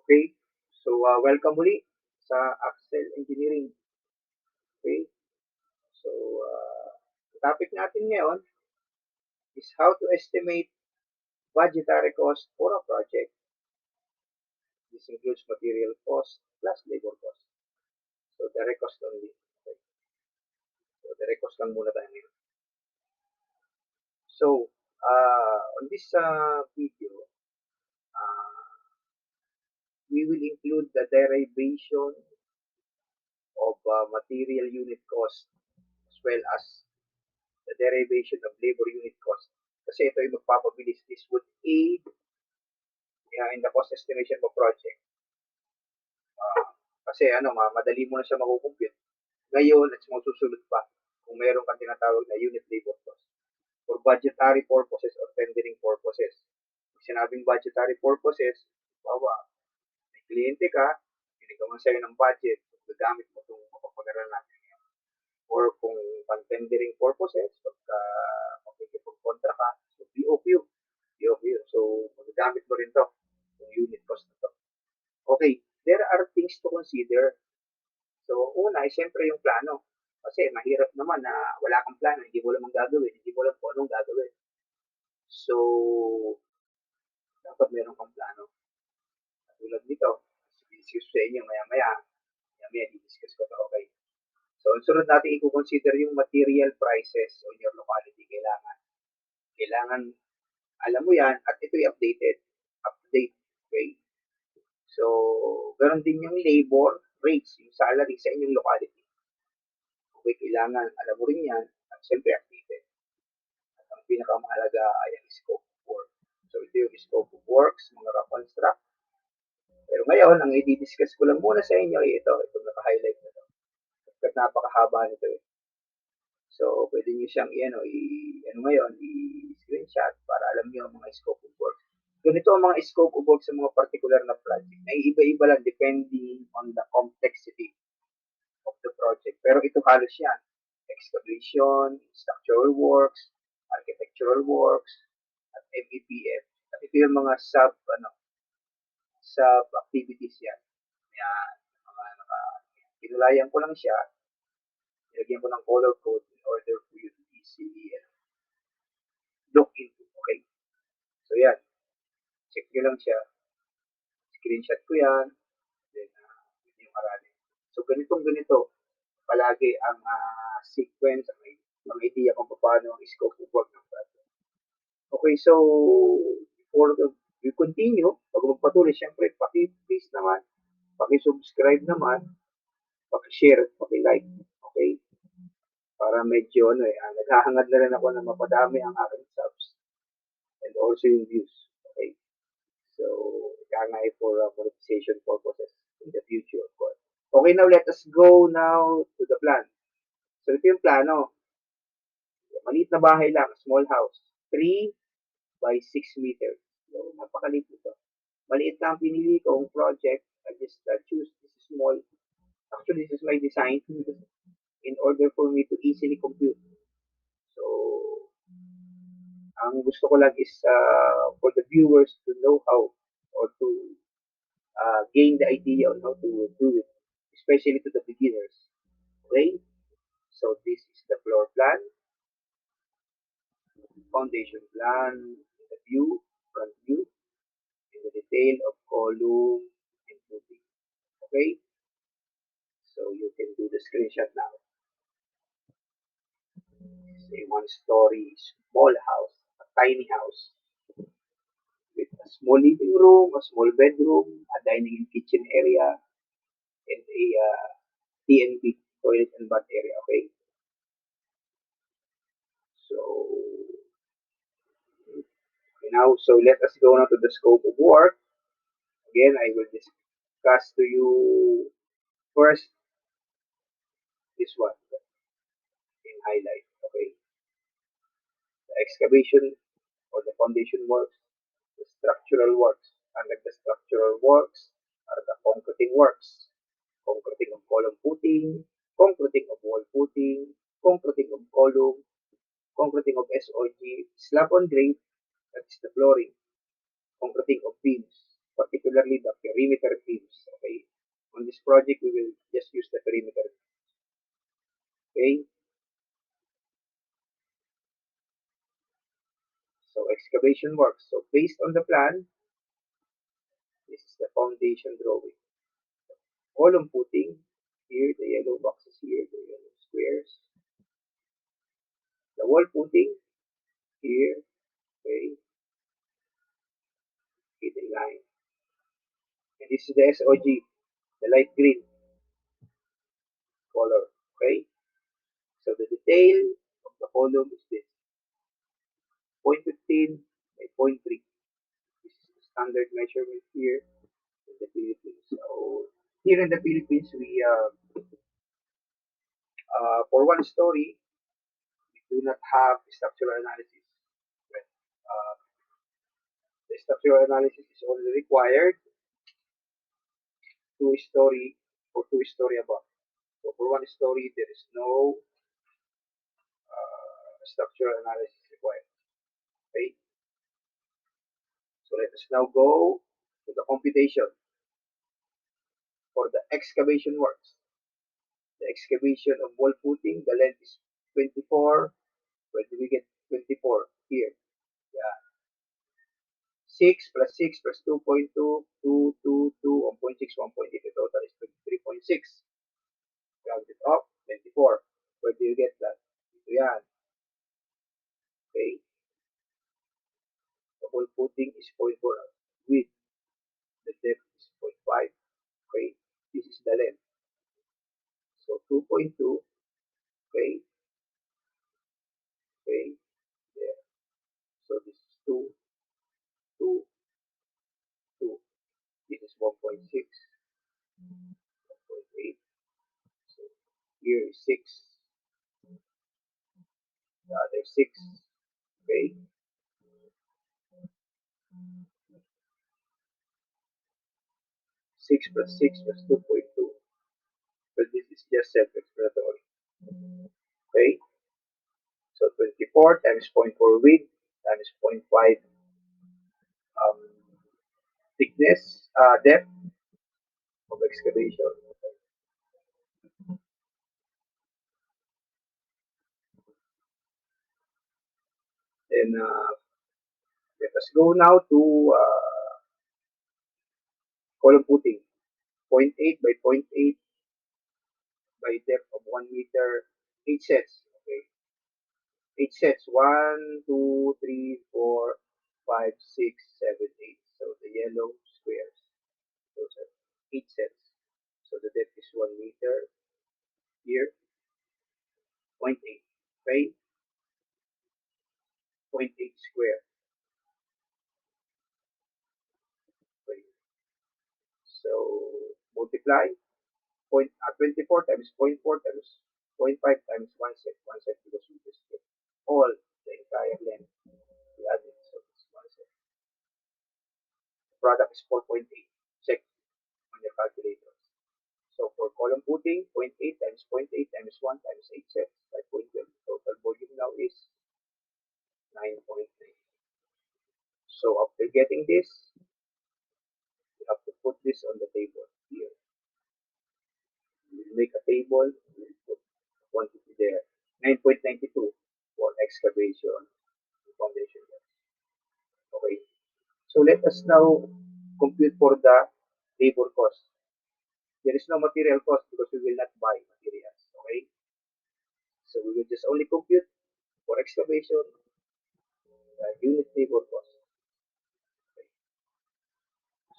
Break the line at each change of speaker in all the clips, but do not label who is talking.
Okay? So, welcome muli sa Axel Engineering. Okay? So, topic natin ngayon is how to estimate budgetary cost for a project. This includes material cost plus labor cost. So, direct cost only. Okay? So, direct cost lang muna tayo ngayon. So, on this video, we will include the derivation of material unit cost as well as the derivation of labor unit cost. Kasi ito yung magpapabilis. This would aid in the cost estimation of project. Uh, kasi madali mo na siya makukompute. Ngayon, at susunod pa kung meron kang tinatawag na unit labor cost for budgetary purposes or tendering purposes. Kung sinabing budgetary purposes, bawa, may kliyente ka, binigyan sa'yo ng budget, gagamit mo itong mapapagaran natin. Or kung pang-tendering purposes, pagka makikipag-contra ka, so BOQ. So, magagamit mo rin to, yung unit cost na to. Okay, there are things to consider. So, una, siyempre yung plano. Kasi mahirap naman na wala kang plano, hindi mo lang gagawin, hindi mo lang kung anong gagawin. So, dapat meron kang plano. Tulad nito, discuss sa inyo maya-maya, discuss ko ito, okay. So, ang sunod natin i-consider yung material prices on your locality. Kailangan alam mo yan at ito'y update, okay? So, ganoon din yung labor rates, yung salary sa inyong locality. Okay, kailangan alam mo rin yan at siyempre updated. At ang pinakamahalaga ay ang scope of work. So, ito yung scope of works, mga rough construct. Pero ngayon, ang i-discuss ko lang muna sa inyo ay itong naka-highlight na ito. Kasi napakahaba nito eh. So, pwede nyo siyang i-screenshot para alam nyo ang mga scope of work. Ganito ang mga scope of work sa mga particular na project. Naiiba-iba lang depending on the complexity of the project. Pero ito halos yan. Excavation, structural works, architectural works, at MEPF. At ito yung mga sub-activities yan. Yan. Kinulayan ko lang siya. Nilagyan ko ng color code in order for you to easily look into. Okay? So, yan. Check nyo lang siya. Screenshot ko yan. Then, yun yung aralin. So, ganito palagi ang sequence, ang idea kung paano ang scope of work ng project. Okay, so, before we continue, pag magpatuloy, syempre, paki-please naman, paki-subscribe naman, paki-share, paki-like. Okay? Para medyo, naghahangad na rin ako na mapadami ang aking subs and also yung views. Okay? So, kaya for monetization purposes in the future, of course. Okay, now let us go now to the plan. So, ito yung plano. Maliit na bahay lang, small house. 3 by 6 meters. So, napakaliit ito. Maliit lang pinili kong project. I just choose this small. Actually, this is my design in order for me to easily compute. So, ang gusto ko lang is for the viewers to know how or to gain the idea on how to do it, especially to the beginners. Okay? So, this is the floor plan, foundation plan, the view, front view, and the detail of column and footing. Okay? So, you can do the screenshot now. It's a one-story small house, a tiny house, with a small living room, a small bedroom, a dining and kitchen area, and a T&B, toilet and bath area. Okay? So, now, so let us go now to the scope of work. Again, I will discuss to you first this one in highlight. Okay? The excavation or the foundation works, the structural works. Under the structural works are the concreting works. Concreting of column footing, concreting of wall footing, concreting of column, concreting of SOG, slab on grade, that's the flooring, concreting of beams, particularly the perimeter beams. Okay, on this project we will just use the perimeter. Okay, so excavation works. So based on the plan, this is the foundation drawing. Column footing, here the yellow boxes, here the yellow squares. The wall footing, here, okay, hidden line. And this is the SOG, the light green color, okay. So the detail of the column is this, 0.15 by 0.3. This is the standard measurement here in the Philippines. So here in the Philippines, for one story, we do not have structural analysis. Right? The structural analysis is only required two-story or two-story above. So for one story, there is no structural analysis required. Okay. So let us now go to the computation for the excavation works. The excavation of wall footing, the length is 24. Where do we get 24? Here. Yeah. 6 plus 6 plus 2.2, 1.6, 1.8. The total is 23.6. Round it up, 24. Where do you get that? Ito yan. Okay. The wall footing is 0.4 width. The depth is 0.5. Okay. This is the length. So 2.2. Okay. Okay. There. So this is 2, 2, 2. This is 1.6, 1.8. So here is 6. The other 6. Okay. 6 plus 6 plus 2.2. But this is just self-explanatory. Okay. So 24 times 0.4 width times zero point 0.5 um, thickness, depth of excavation. Then let us go now to column footing. 0.8 by 0.8 by depth of 1 meter, 8 sets. Okay. 8 sets. 1, 2, 3, 4, 5, 6, 7, 8. So the yellow squares. Those are 8 sets. So the depth is 1 meter. Here, 0.8. Okay. 0.8 square. Okay. So multiply 24 times zero point 0.4 times zero point 0.5 times 1 set. 1 set because we just get all the entire length. We add it. So it's 1 set. The product is 4.8. Check on your calculator. So for column footing, 0.8 times zero point 0.8 times 1 times 8 sets, 5.12. Total volume now is 9.3. So after getting this, you have to put this on the table here. We'll make a table, we'll put quantity there. 9.92 for excavation foundation. Okay. So let us now compute for the labor cost. There is no material cost because we will not buy materials. Okay. So we will just only compute for excavation unit labor cost. Okay.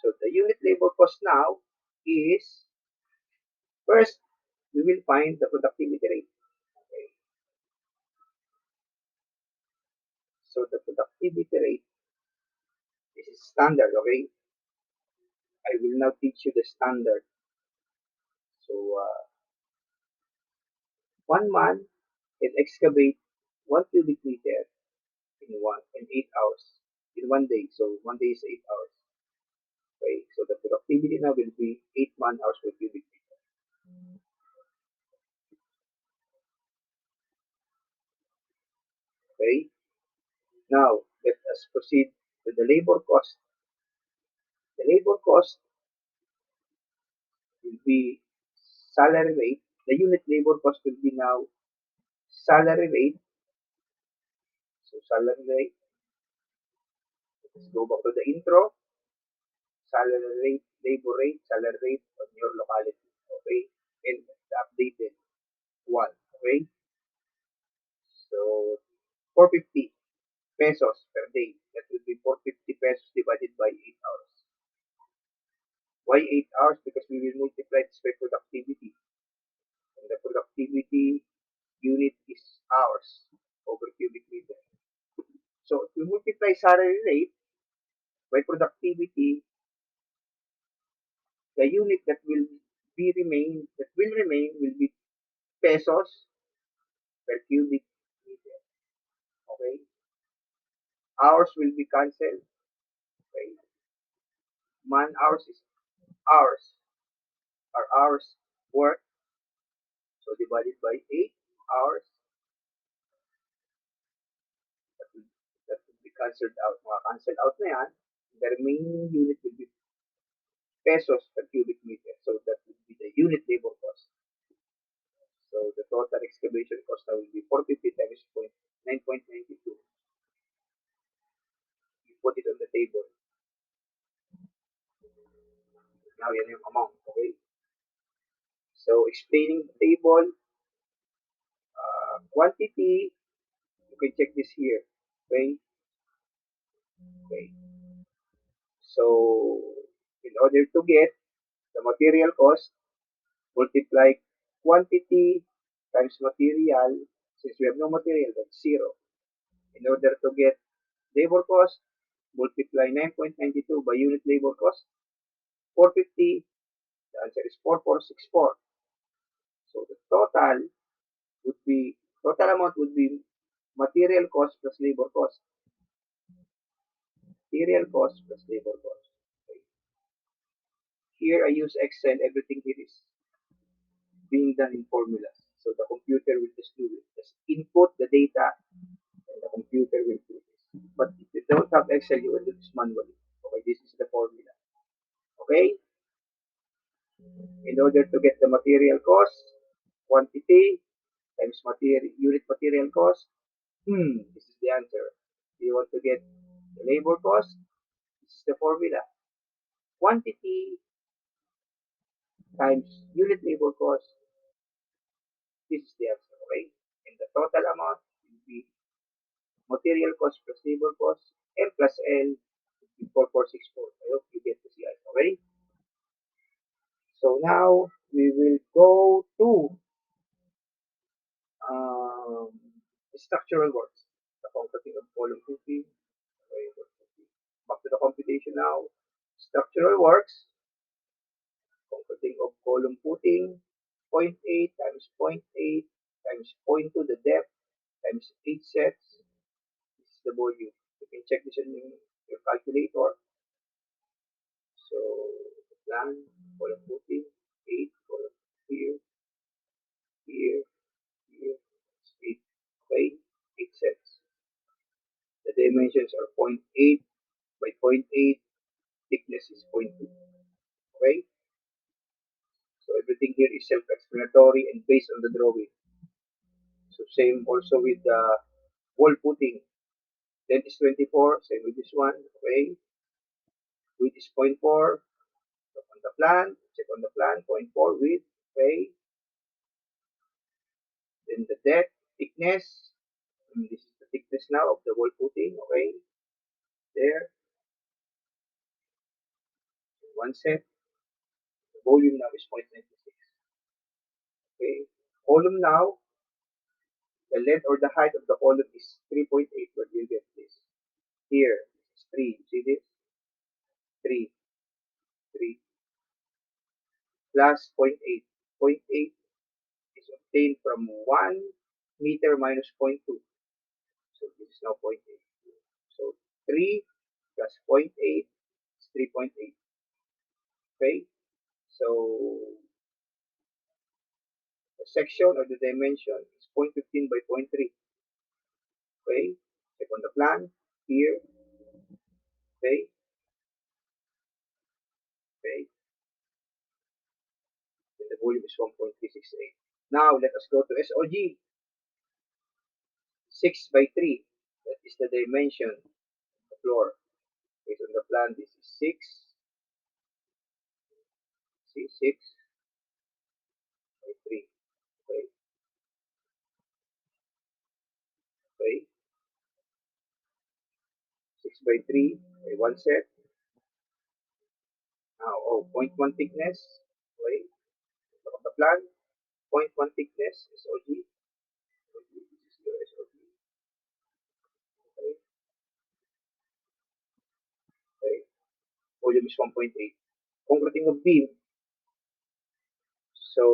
So the unit labor cost now is first we will find the productivity rate. Okay. So the productivity rate, this is standard. Okay. I will now teach you the standard. So 1 man can excavate 1 cubic meter in 8 hours in 1 day. So 1 day is 8 hours. Okay. So the productivity now will be 8 man-hours per cubic meter. Okay. Now let us proceed with the labor cost. The labor cost will be salary rate. The unit labor cost will be now salary rate. So salary rate, let's go back to the intro. Salary rate, labor rate, salary rate on your locality. Okay? And the updated one. Okay? So 450 pesos per day. That will be 450 pesos divided by 8 hours. Why 8 hours? Because we will multiply this by productivity. And the productivity unit is hours over cubic meter. So if we multiply salary rate by productivity, the unit that will remain will be pesos per cubic meter. Okay? Hours will be cancelled. Okay? Man hours is hours. Our hours work. So divided by 8 hours, that will, that will be cancelled out. Mga cancelled out na yan. The remaining unit will be pesos per cubic meter. So that will be the unit labor cost. So the total excavation cost now will be 450 times 9.92. You put it on the table. Now yan yung amount. Okay? So explaining the table, quantity, you can check this here. Okay? Okay. So in order to get the material cost, multiply quantity times material. Since we have no material, that's 0. In order to get labor cost, multiply 9.92 by unit labor cost, 450. The answer is 4464. So the total amount would be material cost plus labor cost. Material cost plus labor cost. Okay. Here I use Excel. Everything here is being done in formulas. So the computer will just do it. Just input the data and the computer will do this. But if you don't have Excel, you will do this manually. Okay, this is the formula. Okay? In order to get the material cost, quantity times unit material cost, this is the answer. If you want to get the labor cost, this is the formula. Quantity times unit labor cost, this is the answer. Okay? And the total amount will be material cost plus labor cost, M plus L, 4464. I hope you get to see it. Okay? So now we will go to um, structural works. The concreting of column 2P. Okay, back to the computation now. Structural works, concreting of column footing, zero point 0.8 times zero point 0.8 times zero point 0.2 the depth times 8 sets. This is the volume. You can check this in your calculator. So plan, column footing, 8, column here, here, here, 8, okay, 8 sets. The dimensions are zero point 0.8 by zero point 0.8, thickness is zero point 0.2. Okay? So everything here is self-explanatory and based on the drawing. So same also with the wall footing. Length is 24, same with this one. Okay? Width is 0.4. Look on the plan, check on the plan, 0.4 width. Okay? Then the depth, thickness. And this is the thickness now of the wall footing. Okay? There. One set. The volume now is 0.96. Okay? Column now, the length or the height of the column is 3.8. Where do you get this? Here, it's 3. See this? 3. 3 plus zero point 0.8. Zero point 0.8 is obtained from 1 meter minus zero point 0.2. So this is now zero point 0.8. So 3 plus zero point 0.8 is 3.8. Okay? So the section or the dimension is 0.15 by 0.3. Okay? Check on the plan here. Okay? is 1.368. Now, let us go to SOG. 6 by 3. That is the dimension of the floor. Based on the plan, this is 6. See, 6 by 3. Okay, okay. 6 by 3 by 1 set. Now, oh, point 0.1 thickness. Okay, look at the plan. Point 0.1 thickness, SOG. This is your SOG. Okay, okay. Volume is 1.8. Concreting of beam. So,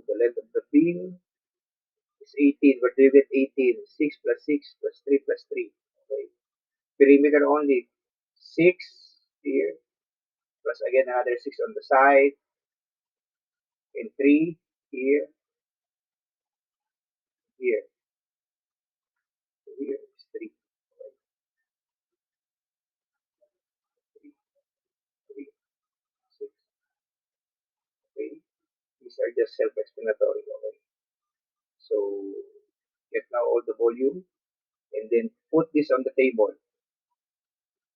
the length of the beam is 18. Where do you get 18? 6 plus 6 plus 3 plus 3. Okay. Perimeter only. 6 here. Plus again another 6 on the side. And 3 here. Here. So here is 3. Okay. 3, 3, 6. Okay. These are just self-explanatory. Okay. So, get now all the volume. And then put this on the table.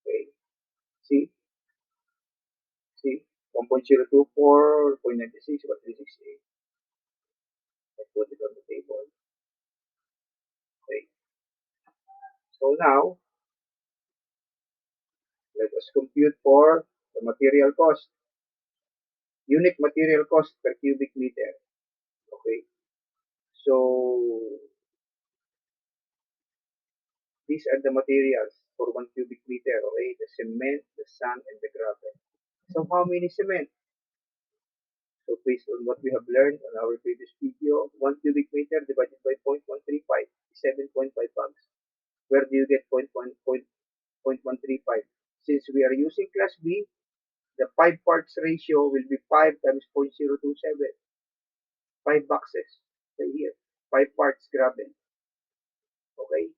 Okay. See? See? 1.024, 0.96, 1.368. I put it on the table. Okay. So now, let us compute for the material cost. Unit material cost per cubic meter. Okay. So, these are the materials for 1 cubic meter. Okay. The cement, the sand, and the gravel. So, how many cement? So, based on what we have learned on our previous video, 1 cubic meter divided by 0.135 is 7.5 bags. Where do you get 0.135? Since we are using class B, the 5 parts ratio will be 5 times 0.027. 5 boxes right here. 5 parts gravel. Okay?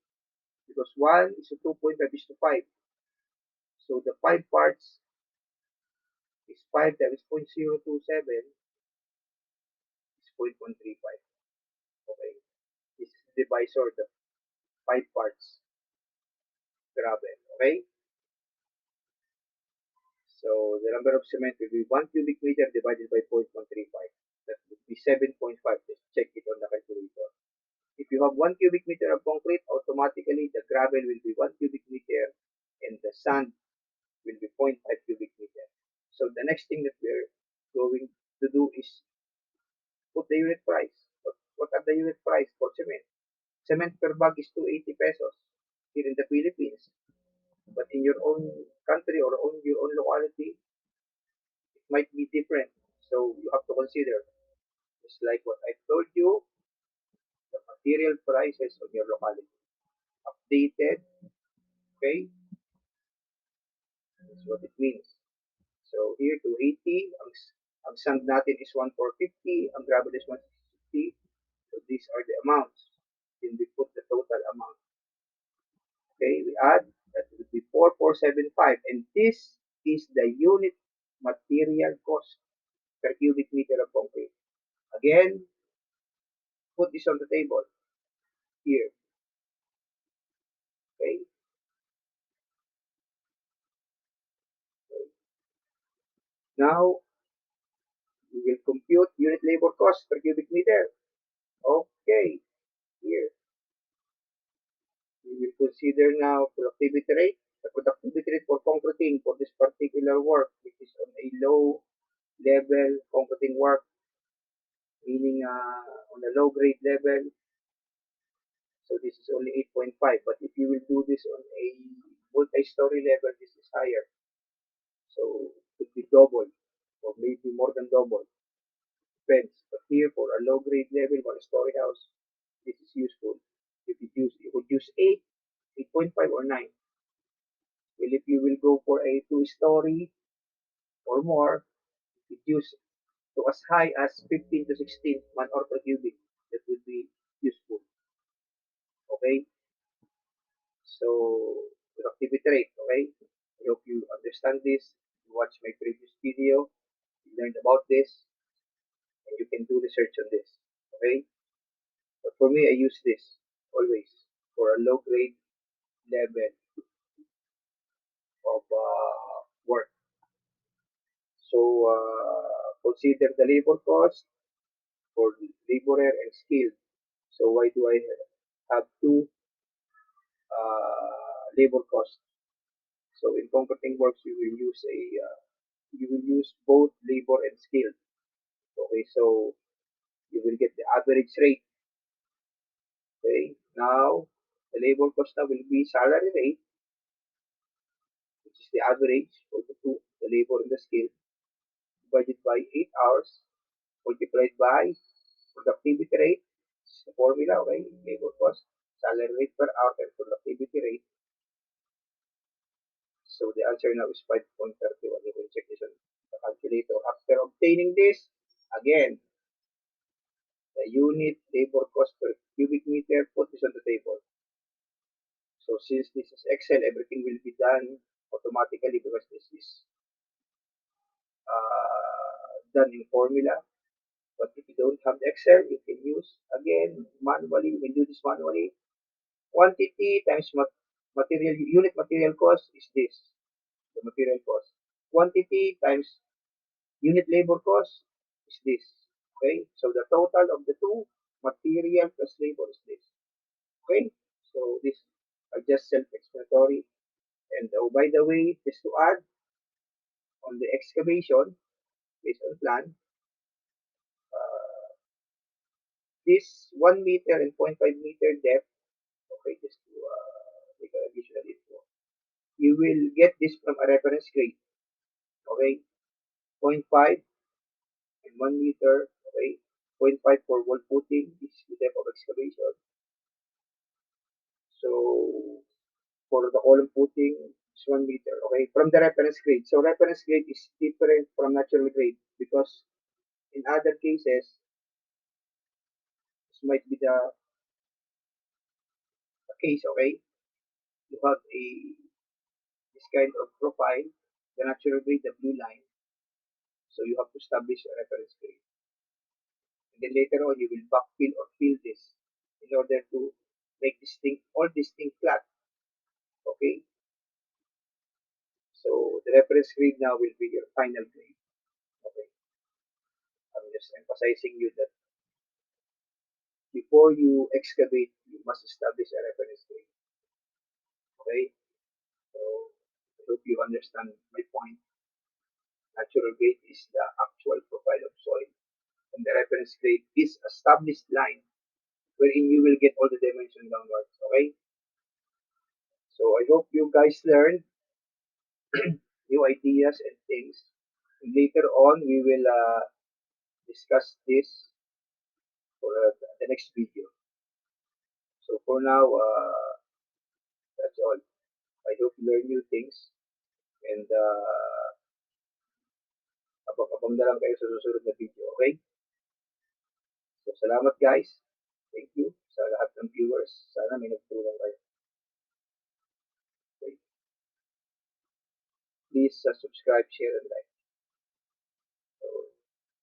Because 1 is to 2.5 is to 5. So the 5 parts is 5 times 0.027 is 0.135. Okay? This is the divisor, the 5 parts gravel. Okay? So the number of cement will be 1 cubic meter divided by 0.135. That would be 7.5. Just check it on the calculator. If you have 1 cubic meter of concrete, automatically the gravel will be 1 cubic meter and the sand will be 0.5 cubic meter. So the next thing that we're going to do is put the unit price. What are the unit price for cement? Cement per bag is 280 pesos here in the Philippines. But in your own country or your own locality, it might be different. So you have to consider, just like what I told you, the material prices of your locality. Updated, okay? That's what it means. So here 280, ang sand natin is 1,450, ang gravel is 160. So these are the amounts. Then we put the total amount. Okay, we add, that would be 4,475. And this is the unit material cost per cubic meter of concrete. Again, put this on the table here. Okay, now we will compute unit labor cost per cubic meter. Okay, here. We will consider now productivity rate. The productivity rate for concreting for this particular work, which is on a low level concreting work, meaning on a low grade level. So this is only 8.5. But if you will do this on a multi-story level, this is higher. So it could be double or maybe more than double. Depends. But here for a low grade level, one story house, this is useful. If you would use 8, 8.5 or 9. Well, if you will go for a 2-story or more, reduce to as high as 15 to 16 man-hour per cubic. That would be useful. Okay? So, productivity rate. Okay? I hope you understand this. You watch my previous video. You learned about this. and you can do research on this. Okay, but for me, I use this always for a low grade level of work. So consider the labor cost for laborer and skill. So why do I have two labor costs? So in computing works, you will use both labor and skill. Okay, so you will get the average rate. Okay, now the labor cost now will be salary rate, which is the average for the two, the labor and the skill, divided by 8 hours, multiplied by productivity rate. This is the formula. Okay, labor cost, salary rate per hour, and productivity rate. So the answer now is 5.31. You will check this on the calculator. After obtaining this, again, the unit labor cost per cubic meter, put this on the table. So since this is Excel, everything will be done automatically because this is done in formula. But if you don't have Excel, you can use again manually. You can do this manually. Quantity times material unit material cost is this. The material cost. Quantity times unit labor cost is this. Okay, so the total of the two, material plus labor, is this. Okay, so this are just self-explanatory. And oh, by the way, just to add on the excavation based on plan, uh, this 1 meter and 0.5 meter depth, okay, just to make an additional info, you will get this from a reference grade, okay, zero point 0.5 and 1 meter, okay, zero point 0.5 for wall footing, this is the depth of excavation. So for the column footing, it's 1 meter, okay, from the reference grade. So reference grade is different from natural grade because in other cases, this might be the case, okay, you have this kind of profile, the natural grade, the blue line, so you have to establish a reference grade. And then later on, you will backfill or fill this in order to make this thing, all this thing flat, okay? So the reference grade now will be your final grade, okay? I'm just emphasizing you that before you excavate, you must establish a reference grade, okay? So I hope you understand my point. Natural grade is the actual profile of soil, and the reference grade is established line wherein you will get all the dimension downwards. Okay? So I hope you guys learned new ideas and things. And later on, we will discuss this for the next video. So for now, that's all. I hope you learn new things. And abang-abang na lang kayo sa susunod na video. Okay? So salamat guys. Thank you sa lahat ng viewers. Sana may nagtulong kayo. Okay? Please subscribe, share, and like.